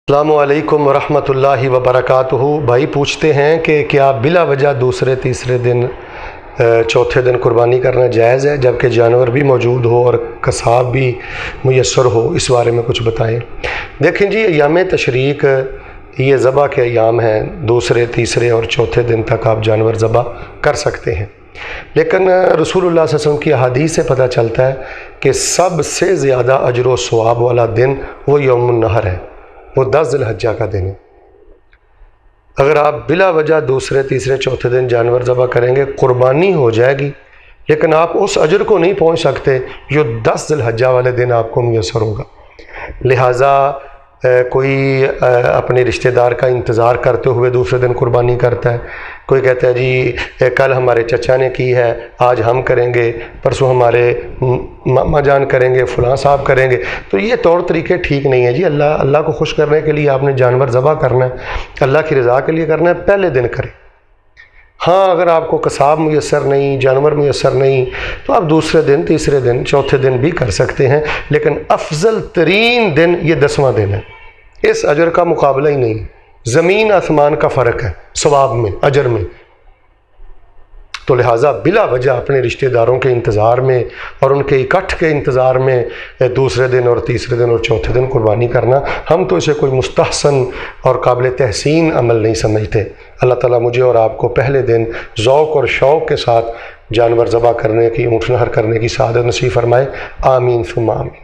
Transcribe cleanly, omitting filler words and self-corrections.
السلام علیکم ورحمۃ اللہ وبرکاتہ۔ بھائی پوچھتے ہیں کہ کیا بلا وجہ دوسرے تیسرے دن چوتھے دن قربانی کرنا جائز ہے جبکہ جانور بھی موجود ہو اور قصاب بھی میسر ہو؟ اس بارے میں کچھ بتائیں۔ دیکھیں جی، ایام تشریق یہ ذبح کے ایام ہیں، دوسرے تیسرے اور چوتھے دن تک آپ جانور ذبح کر سکتے ہیں، لیکن رسول اللہ صلی اللہ علیہ وسلم کی احادیث سے پتہ چلتا ہے کہ سب سے زیادہ اجر و ثواب والا دن وہ یوم النحر ہے، وہ 10 ذی الحجہ کا دن ہے۔ اگر آپ بلا وجہ دوسرے تیسرے چوتھے دن جانور ذبح کریں گے، قربانی ہو جائے گی، لیکن آپ اس اجر کو نہیں پہنچ سکتے جو 10 ذی الحجہ والے دن آپ کو میسر ہوگا۔ لہٰذا کوئی اپنے رشتہ دار کا انتظار کرتے ہوئے دوسرے دن قربانی کرتا ہے، کوئی کہتا ہے جی کل ہمارے چچا نے کی ہے، آج ہم کریں گے، پرسوں ہمارے ماما جان کریں گے، فلاں صاحب کریں گے، تو یہ طور طریقے ٹھیک نہیں ہے جی۔ اللہ کو خوش کرنے کے لیے آپ نے جانور ذبح کرنا ہے، اللہ کی رضا کے لیے کرنا ہے، پہلے دن کریں۔ ہاں، اگر آپ کو قصاب میسر نہیں، جانور میسر نہیں، تو آپ دوسرے دن، تیسرے دن، چوتھے دن بھی کر سکتے ہیں، لیکن افضل ترین دن یہ 10واں دن ہے۔ اس اجر کا مقابلہ ہی نہیں، زمین آسمان کا فرق ہے ثواب میں، اجر میں۔ تو لہٰذا بلا وجہ اپنے رشتہ داروں کے انتظار میں اور ان کے اکٹھ کے انتظار میں دوسرے دن اور تیسرے دن اور چوتھے دن قربانی کرنا، ہم تو اسے کوئی مستحسن اور قابل تحسین عمل نہیں سمجھتے۔ اللہ تعالیٰ مجھے اور آپ کو پہلے دن ذوق اور شوق کے ساتھ جانور ذبح کرنے کی، اونٹ نحر کرنے کی سعادت نصیب فرمائے۔ آمین ثم آمین۔